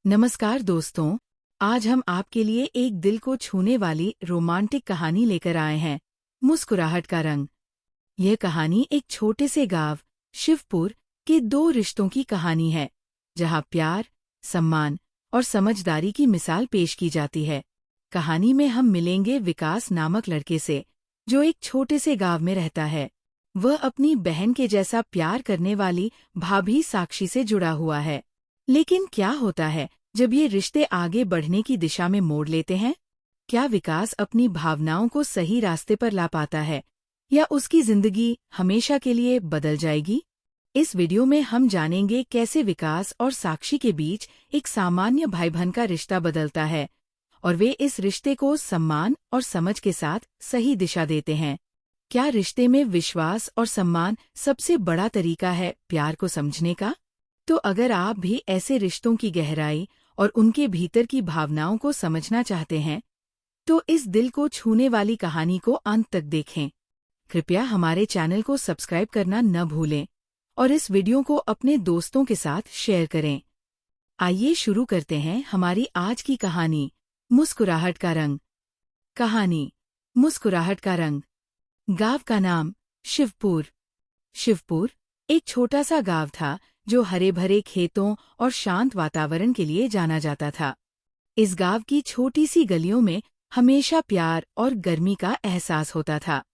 नमस्कार दोस्तों, आज हम आपके लिए एक दिल को छूने वाली रोमांटिक कहानी लेकर आए हैं, मुस्कुराहट का रंग। यह कहानी एक छोटे से गांव शिवपुर के दो रिश्तों की कहानी है, जहां प्यार, सम्मान और समझदारी की मिसाल पेश की जाती है। कहानी में हम मिलेंगे विकास नामक लड़के से, जो एक छोटे से गांव में रहता है। वह अपनी बहन के जैसा प्यार करने वाली भाभी साक्षी से जुड़ा हुआ है। लेकिन क्या होता है जब ये रिश्ते आगे बढ़ने की दिशा में मोड़ लेते हैं? क्या विकास अपनी भावनाओं को सही रास्ते पर ला पाता है, या उसकी जिंदगी हमेशा के लिए बदल जाएगी? इस वीडियो में हम जानेंगे कैसे विकास और साक्षी के बीच एक सामान्य भाई बहन का रिश्ता बदलता है, और वे इस रिश्ते को सम्मान और समझ के साथ सही दिशा देते हैं। क्या रिश्ते में विश्वास और सम्मान सबसे बड़ा तरीका है प्यार को समझने का? तो अगर आप भी ऐसे रिश्तों की गहराई और उनके भीतर की भावनाओं को समझना चाहते हैं, तो इस दिल को छूने वाली कहानी को अंत तक देखें। कृपया हमारे चैनल को सब्सक्राइब करना न भूलें और इस वीडियो को अपने दोस्तों के साथ शेयर करें। आइए शुरू करते हैं हमारी आज की कहानी, मुस्कुराहट का रंग। कहानी, मुस्कुराहट का रंग। गांव का नाम शिवपुर। शिवपुर एक छोटा सा गांव था, जो हरे भरे खेतों और शांत वातावरण के लिए जाना जाता था। इस गांव की छोटी सी गलियों में हमेशा प्यार और गर्मी का एहसास होता था।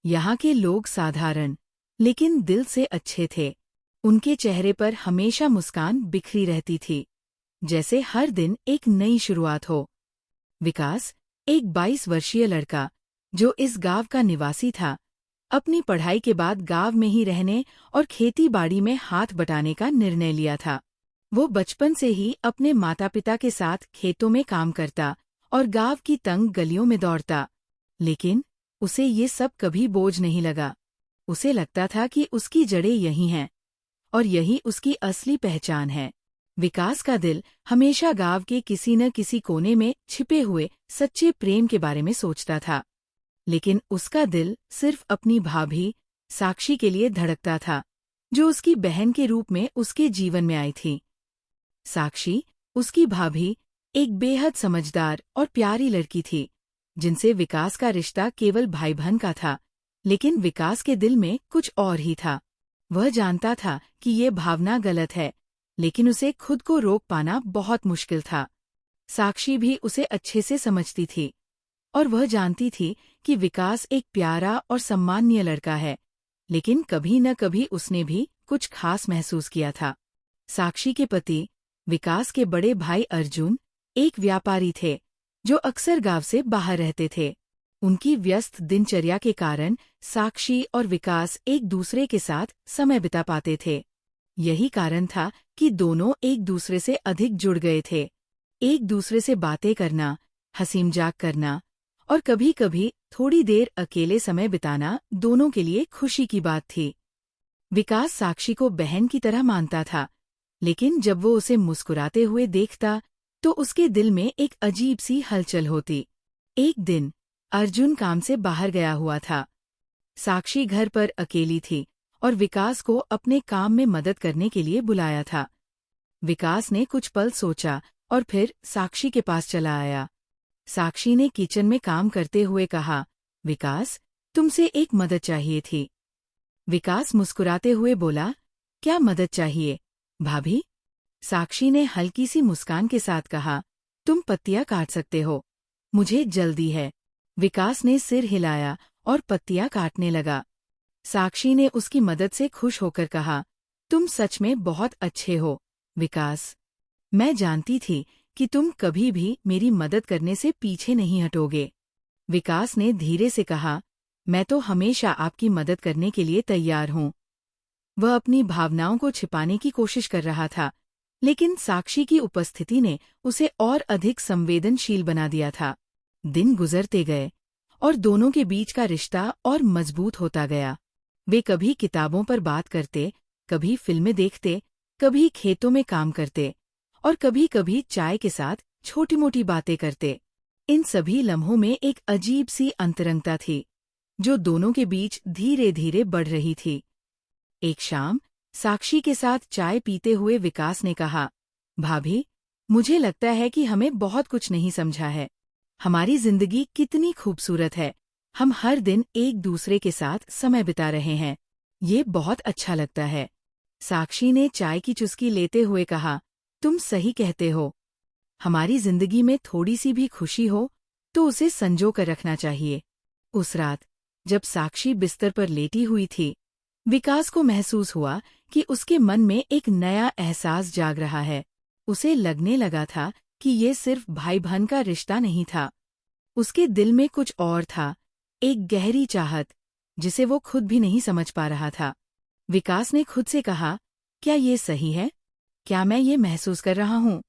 यहाँ के लोग साधारण लेकिन दिल से अच्छे थे। उनके चेहरे पर हमेशा मुस्कान बिखरी रहती थी, जैसे हर दिन एक नई शुरुआत हो। विकास, एक 22 वर्षीय लड़का, जो इस गांव का निवासी था, अपनी पढ़ाई के बाद गांव में ही रहने और खेती बाड़ी में हाथ बटाने का निर्णय लिया था। वो बचपन से ही अपने माता पिता के साथ खेतों में काम करता और गांव की तंग गलियों में दौड़ता। लेकिन उसे ये सब कभी बोझ नहीं लगा। उसे लगता था कि उसकी जड़ें यही हैं और यही उसकी असली पहचान है। विकास का दिल हमेशा गांव के किसी न किसी कोने में छिपे हुए सच्चे प्रेम के बारे में सोचता था। लेकिन उसका दिल सिर्फ अपनी भाभी साक्षी के लिए धड़कता था, जो उसकी बहन के रूप में उसके जीवन में आई थी। साक्षी, उसकी भाभी, एक बेहद समझदार और प्यारी लड़की थी, जिनसे विकास का रिश्ता केवल भाई बहन का था। लेकिन विकास के दिल में कुछ और ही था। वह जानता था कि ये भावना गलत है, लेकिन उसे खुद को रोक पाना बहुत मुश्किल था। साक्षी भी उसे अच्छे से समझती थी, और वह जानती थी कि विकास एक प्यारा और सम्माननीय लड़का है, लेकिन कभी न कभी उसने भी कुछ खास महसूस किया था। साक्षी के पति, विकास के बड़े भाई अर्जुन, एक व्यापारी थे, जो अक्सर गांव से बाहर रहते थे। उनकी व्यस्त दिनचर्या के कारण साक्षी और विकास एक दूसरे के साथ समय बिता पाते थे। यही कारण था कि दोनों एक दूसरे से अधिक जुड़ गए थे। एक दूसरे से बातें करना, हंसी मजाक करना और कभी-कभी थोड़ी देर अकेले समय बिताना दोनों के लिए खुशी की बात थी। विकास साक्षी को बहन की तरह मानता था, लेकिन जब वो उसे मुस्कुराते हुए देखता, तो उसके दिल में एक अजीब सी हलचल होती। एक दिन अर्जुन काम से बाहर गया हुआ था। साक्षी घर पर अकेली थी और विकास को अपने काम में मदद करने के लिए बुलाया था। विकास ने कुछ पल सोचा और फिर साक्षी के पास चला आया। साक्षी ने किचन में काम करते हुए कहा, विकास, तुमसे एक मदद चाहिए थी। विकास मुस्कुराते हुए बोला, क्या मदद चाहिए, भाभी? साक्षी ने हल्की सी मुस्कान के साथ कहा, तुम पत्तियां काट सकते हो, मुझे जल्दी है। विकास ने सिर हिलाया और पत्तियां काटने लगा। साक्षी ने उसकी मदद से खुश होकर कहा, तुम सच में बहुत अच्छे हो, विकास। मैं जानती थी कि तुम कभी भी मेरी मदद करने से पीछे नहीं हटोगे। विकास ने धीरे से कहा, मैं तो हमेशा आपकी मदद करने के लिए तैयार हूँ। वह अपनी भावनाओं को छिपाने की कोशिश कर रहा था, लेकिन साक्षी की उपस्थिति ने उसे और अधिक संवेदनशील बना दिया था। दिन गुजरते गए और दोनों के बीच का रिश्ता और मजबूत होता गया। वे कभी किताबों पर बात करते, कभी फिल्में देखते, कभी खेतों में काम करते और कभी-कभी चाय के साथ छोटी-मोटी बातें करते। इन सभी लम्हों में एक अजीब सी अंतरंगता थी, जो दोनों के बीच धीरे-धीरे बढ़ रही थी। एक शाम साक्षी के साथ चाय पीते हुए विकास ने कहा, भाभी, मुझे लगता है कि हमें बहुत कुछ नहीं समझा है। हमारी जिंदगी कितनी खूबसूरत है। हम हर दिन एक दूसरे के साथ समय बिता रहे हैं। ये बहुत अच्छा लगता है। साक्षी ने चाय की चुस्की लेते हुए कहा, तुम सही कहते हो। हमारी जिंदगी में थोड़ी सी भी खुशी हो तो उसे संजो कर रखना चाहिए। उस रात जब साक्षी बिस्तर पर लेटी हुई थी, विकास को महसूस हुआ कि उसके मन में एक नया एहसास जाग रहा है। उसे लगने लगा था कि ये सिर्फ भाई बहन का रिश्ता नहीं था। उसके दिल में कुछ और था, एक गहरी चाहत, जिसे वो खुद भी नहीं समझ पा रहा था। विकास ने खुद से कहा, क्या ये सही है? क्या मैं ये महसूस कर रहा हूँ?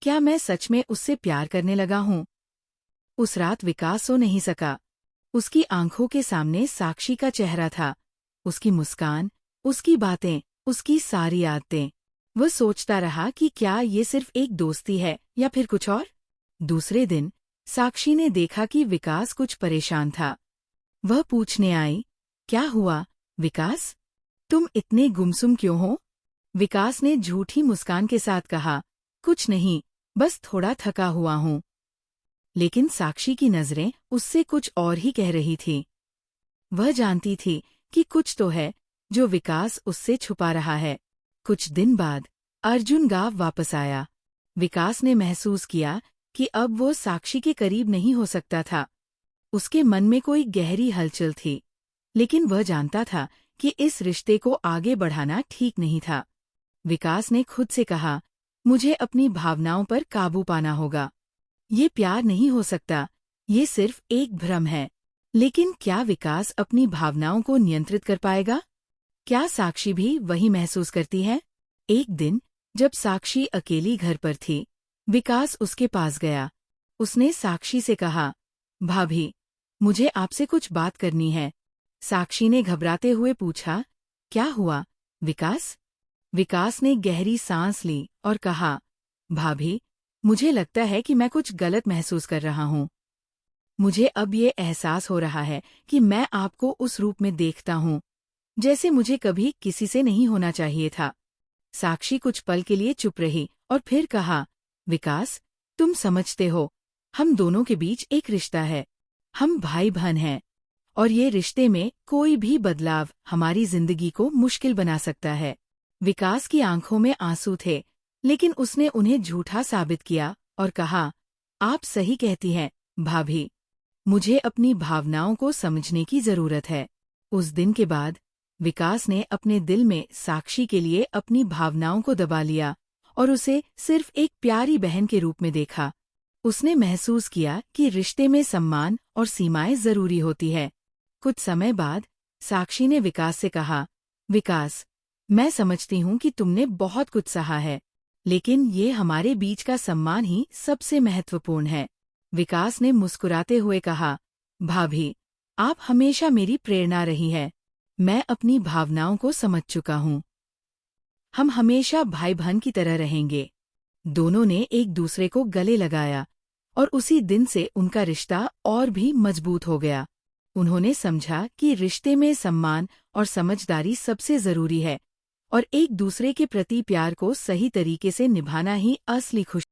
क्या मैं सच में उससे प्यार करने लगा हूँ? उस रात विकास सो नहीं सका। उसकी आंखों के सामने साक्षी का चेहरा था, उसकी मुस्कान, उसकी बातें, उसकी सारी आदतें। वह सोचता रहा कि क्या ये सिर्फ एक दोस्ती है या फिर कुछ और। दूसरे दिन साक्षी ने देखा कि विकास कुछ परेशान था। वह पूछने आई, क्या हुआ विकास? तुम इतने गुमसुम क्यों हो? विकास ने झूठी मुस्कान के साथ कहा, कुछ नहीं, बस थोड़ा थका हुआ हूँ। लेकिन साक्षी की नजरें उससे कुछ और ही कह रही थी। वह जानती थी कि कुछ तो है जो विकास उससे छुपा रहा है। कुछ दिन बाद अर्जुन गांव वापस आया। विकास ने महसूस किया कि अब वो साक्षी के करीब नहीं हो सकता था। उसके मन में कोई गहरी हलचल थी, लेकिन वह जानता था कि इस रिश्ते को आगे बढ़ाना ठीक नहीं था। विकास ने खुद से कहा, मुझे अपनी भावनाओं पर काबू पाना होगा। ये प्यार नहीं हो सकता, ये सिर्फ एक भ्रम है। लेकिन क्या विकास अपनी भावनाओं को नियंत्रित कर पाएगा? क्या साक्षी भी वही महसूस करती है? एक दिन जब साक्षी अकेली घर पर थी, विकास उसके पास गया। उसने साक्षी से कहा, भाभी, मुझे आपसे कुछ बात करनी है। साक्षी ने घबराते हुए पूछा, क्या हुआ विकास? विकास ने गहरी सांस ली और कहा, भाभी, मुझे लगता है कि मैं कुछ गलत महसूस कर रहा हूँ। मुझे अब ये एहसास हो रहा है कि मैं आपको उस रूप में देखता हूँ जैसे मुझे कभी किसी से नहीं होना चाहिए था। साक्षी कुछ पल के लिए चुप रही और फिर कहा, विकास, तुम समझते हो, हम दोनों के बीच एक रिश्ता है। हम भाई बहन हैं, और ये रिश्ते में कोई भी बदलाव हमारी जिंदगी को मुश्किल बना सकता है। विकास की आंखों में आंसू थे, लेकिन उसने उन्हें झूठा साबित किया और कहा, आप सही कहती हैं, भाभी। मुझे अपनी भावनाओं को समझने की जरूरत है। उस दिन के बाद विकास ने अपने दिल में साक्षी के लिए अपनी भावनाओं को दबा लिया और उसे सिर्फ एक प्यारी बहन के रूप में देखा। उसने महसूस किया कि रिश्ते में सम्मान और सीमाएं जरूरी होती है। कुछ समय बाद साक्षी ने विकास से कहा, विकास, मैं समझती हूँ कि तुमने बहुत कुछ सहा है, लेकिन ये हमारे बीच का सम्मान ही सबसे महत्वपूर्ण है। विकास ने मुस्कुराते हुए कहा, भाभी, आप हमेशा मेरी प्रेरणा रही है। मैं अपनी भावनाओं को समझ चुका हूँ। हम हमेशा भाई बहन की तरह रहेंगे। दोनों ने एक दूसरे को गले लगाया और उसी दिन से उनका रिश्ता और भी मजबूत हो गया। उन्होंने समझा कि रिश्ते में सम्मान और समझदारी सबसे जरूरी है और एक दूसरे के प्रति प्यार को सही तरीके से निभाना ही असली खुशी